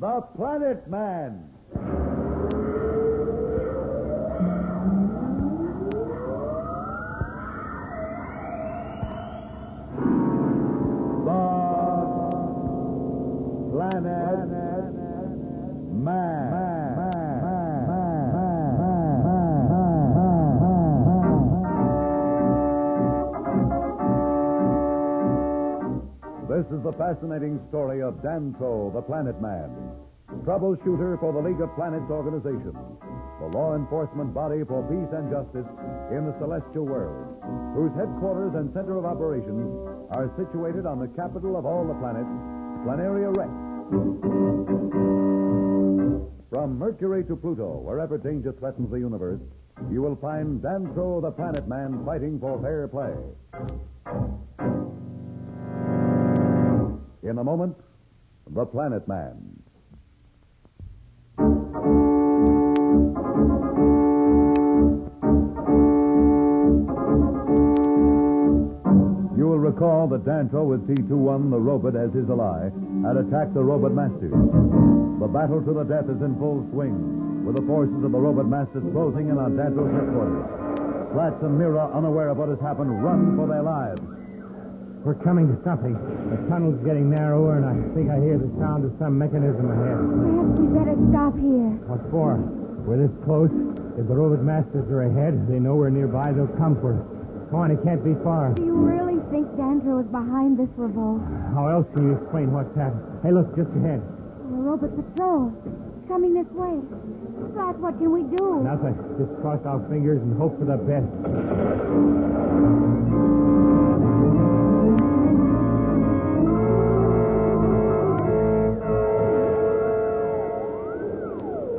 The Planet Man. This is the fascinating story of Danto, the Planet Man, troubleshooter for the League of Planets organization, the law enforcement body for peace and justice in the celestial world, whose headquarters and center of operations are situated on the capital of all the planets, Planaria Rex. From Mercury to Pluto, wherever danger threatens the universe, you will find Danto, the Planet Man, fighting for fair play. In a moment, The Planet Man. You will recall that Danto with T-21, the robot as his ally, had attacked the robot masters. The battle to the death is in full swing, with the forces of the robot masters closing in on Danto's headquarters. Slats and Mira, unaware of what has happened, run for their lives. We're coming to something. The tunnel's getting narrower, and I think I hear the sound of some mechanism ahead. Perhaps we better stop here. What for? We're this close. If the robot masters are ahead, they know we're nearby, they'll come for us. Come on, it can't be far. Do you really think Danto is behind this revolt? How else can you explain what's happened? Hey, look, just ahead. The robot patrol. It's coming this way. Scott, what can we do? Nothing. Just cross our fingers and hope for the best.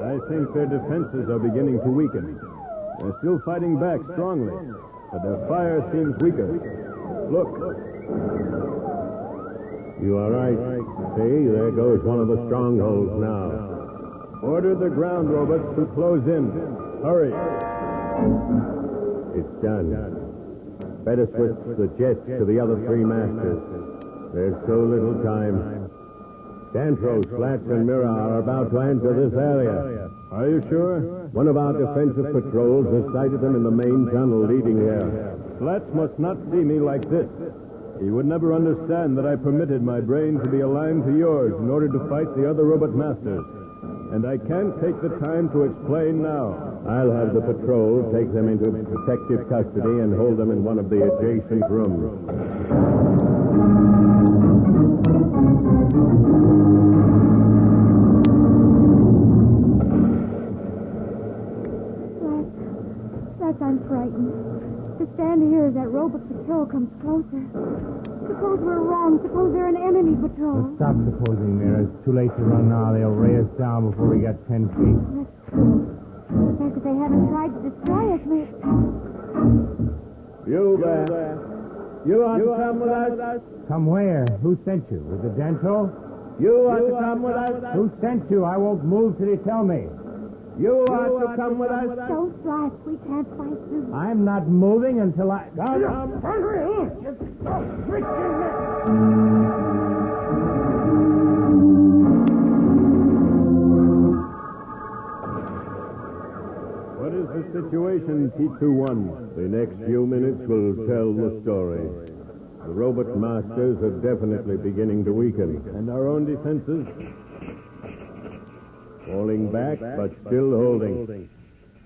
I think their defenses are beginning to weaken. They're still fighting back strongly, but their fire seems weaker. Look. You are right. See, there goes one of the strongholds now. Order the ground robots to close in. Hurry. It's done. Better switch the jets to the other three masters. There's so little time. Danto, Slats, and Mira are about to enter this area. Are you sure? One of our defensive patrols has sighted them in the main tunnel leading here. Slats must not see me like this. He would never understand that I permitted my brain to be aligned to yours in order to fight the other robot masters. And I can't take the time to explain now. I'll have the patrol take them into protective custody and hold them in one of the adjacent rooms. I'm frightened. To stand here as that robot patrol comes closer. Suppose we're wrong. Suppose they're an enemy patrol. Well, stop supposing, Mira. It's too late to run now. They'll ray us down before we get 10 feet. That's true. The fact that they haven't tried to destroy us makes... You there. You want to come with us? Come where? Who sent you? Was it Danto? You want to come with us? Who sent you? I won't move till you tell me. You want to come with us? Don't Slash. We can't fight you. I'm not moving until I... What is the situation, T-21? The next few minutes will tell the story. The robot masters are definitely beginning to weaken. And our own defenses? Falling back, but still holding.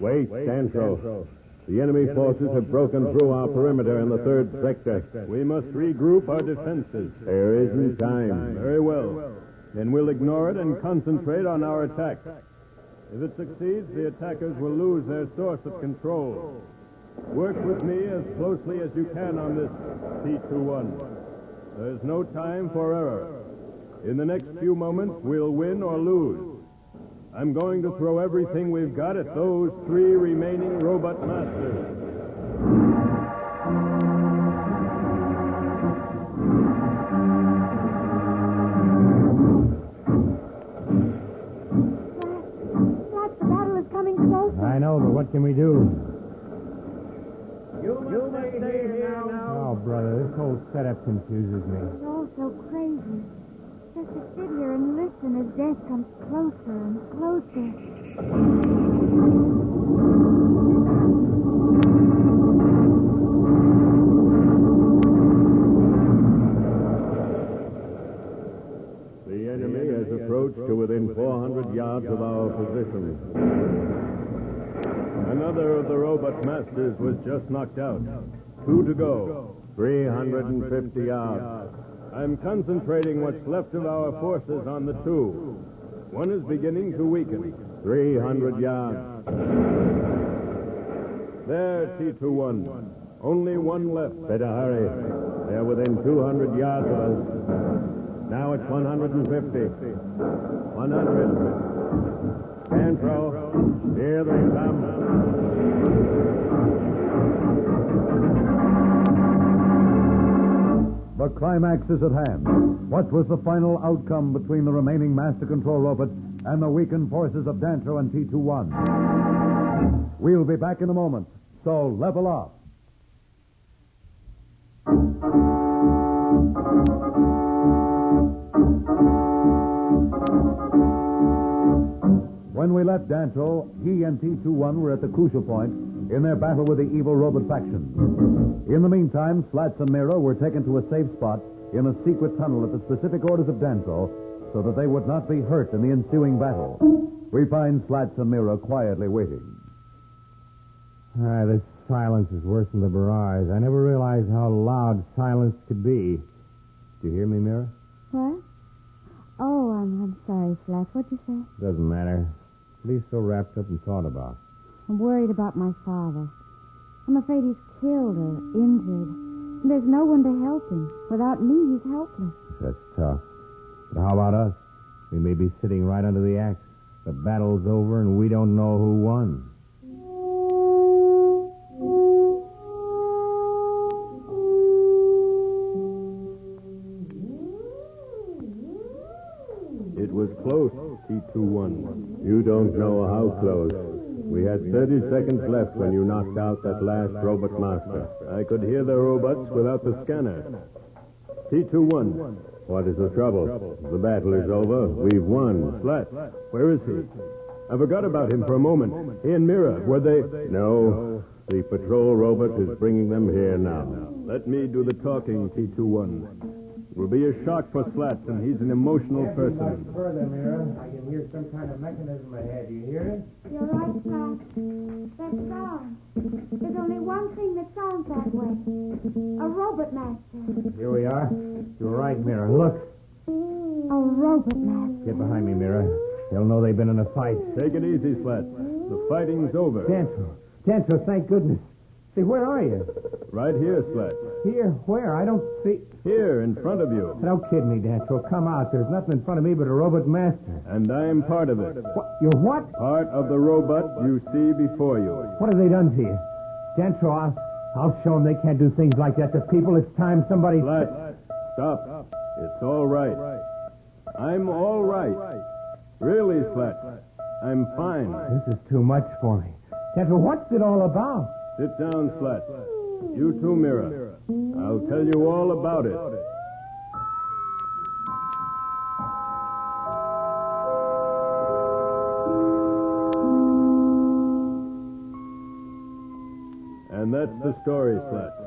Wait, Danto. The enemy forces have broken through our perimeter in the third sector. We must regroup our defenses. There isn't time. Very well. Then we'll ignore it and concentrate on our attack. If it succeeds, the attackers will lose their source of control. Work with me as closely as you can on this, T-21. There's no time for error. In the next few moments, we'll win or lose. I'm going to throw everything we've got at those three remaining robot masters. Slash, the battle is coming closer. I know, but what can we do? You must stay here now. Oh, brother, this whole setup confuses me. It's all so crazy. Just to sit here and listen as death comes closer and closer. The enemy has approached to within 400 yards of our position. Another of the robot masters was just knocked out. 2 to go. 350 yards. I'm concentrating what's left of our forces on the 2. One is beginning to weaken. 300 yards. There, T21. Only one left. Better hurry. They're within 200 yards of us. Now it's 150. 100. Cantro. Here they come. The climax is at hand. What was the final outcome between the remaining master control robot and the weakened forces of Dantro and T21? We'll be back in a moment, so level off. When we left Dantro, he and T21 were at the crucial point in their battle with the evil robot faction. In the meantime, Slats and Mira were taken to a safe spot in a secret tunnel at the specific orders of Dantro so that they would not be hurt in the ensuing battle. We find Slats and Mira quietly waiting. This silence is worse than the barrage. I never realized how loud silence could be. Do you hear me, Mira? What? Oh, I'm sorry, Slats. What'd you say? Doesn't matter. What are you so wrapped up in thought about? I'm worried about my father. I'm afraid he's killed or injured. And there's no one to help him. Without me, he's helpless. That's tough. But how about us? We may be sitting right under the axe. The battle's over and we don't know who won. It was close, T21. You don't know how close. We had 30 seconds left when you knocked out that last robot master. I could hear the robots without the scanner. T21. What is the trouble? The battle is over. We've won. Slats, where is he? I forgot about him for a moment. He and Mira, were they... No. The patrol robot is bringing them here now. Let me do the talking, T21. It will be a shock for Slats, and he's an emotional person. Further, Mira. I can hear some kind of mechanism ahead. Do you hear it? You're right, Slats. That sound. There's only one thing that sounds that way. A robot master. Here we are. You're right, Mira. Look. A robot master. Get behind me, Mira. They'll know they've been in a fight. Take it easy, Slats. The fighting's over. Dantro, thank goodness. Say, where are you? Right here, Slats. Here? Where? I don't see... Here, in front of you. Don't kid me, Dantro. Come out. There's nothing in front of me but a robot master. And I'm part of it. What? You're what? Part of the robot you see before you. What have they done to you? Dantro, I'll show them they can't do things like that to people. It's time somebody... Slats, stop. It's all right. I'm all right. Really, Slats. I'm fine. This is too much for me. Dantro, what's it all about? Sit down, Slats. You too, Mira. I'll tell you all about it. And that's the story, Slats.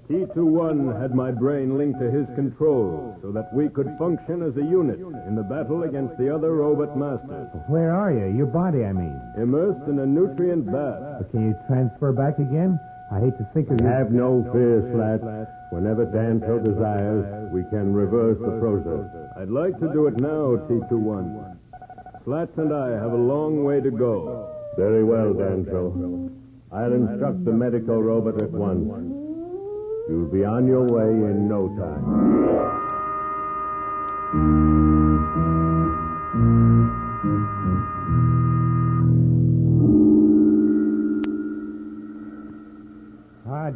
T21 had my brain linked to his control so that we could function as a unit in the battle against the other robot masters. Where are you? Your body, I mean. Immersed in a nutrient bath. But can you transfer back again? I hate to think of you... Have no fear, Slats. Whenever Dantro desires, we can reverse the process. I'd like to do it now, T21. Slats and I have a long way to go. Very well, Dantro. I'll instruct the medical robot at once. You'll be on your way in no time.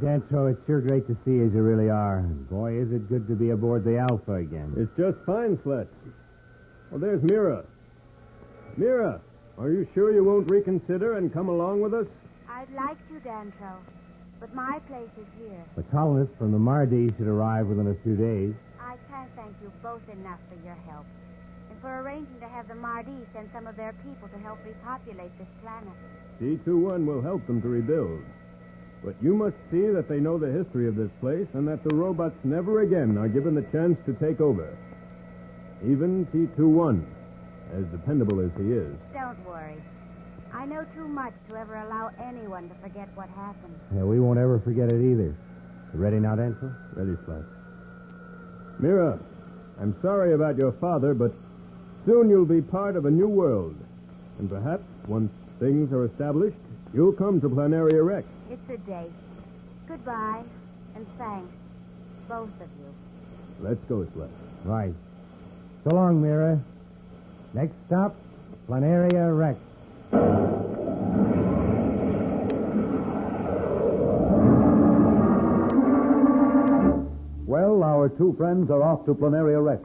Dantro, it's sure great to see you as you really are. Boy, is it good to be aboard the Alpha again. It's just fine, Slats. Well, there's Mira. Mira, are you sure you won't reconsider and come along with us? I'd like to, Dantro, but my place is here. The colonists from the Mardi should arrive within a few days. I I can't thank you both enough for your help. And for arranging to have the Mardi send some of their people to help repopulate this planet. T-21 will help them to rebuild. But you must see that they know the history of this place and that the robots never again are given the chance to take over. Even T-21, as dependable as he is. Don't worry. I know too much to ever allow anyone to forget what happened. Yeah, we won't ever forget it either. You ready now, Dantro? Ready, Flash. Mira, I'm sorry about your father, but soon you'll be part of a new world. And perhaps, once things are established, you'll come to Planaria Rex. It's a date. Goodbye, and thanks, both of you. Let's go, Flash. Right. So long, Mira. Next stop, Planaria Rex. Well, our two friends are off to Planaria Rex.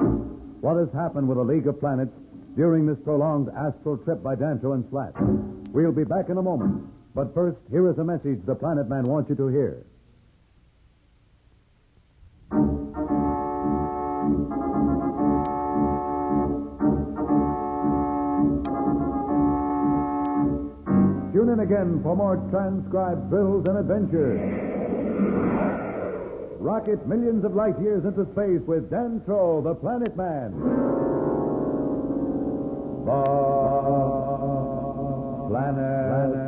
What has happened with the League of Planets during this prolonged astral trip by Danto and Slat? We'll be back in a moment. But first, here is a message the Planet Man wants you to hear. Tune in again for more transcribed thrills and adventures. Rocket millions of light years into space with Dantro, the Planet Man. The Planet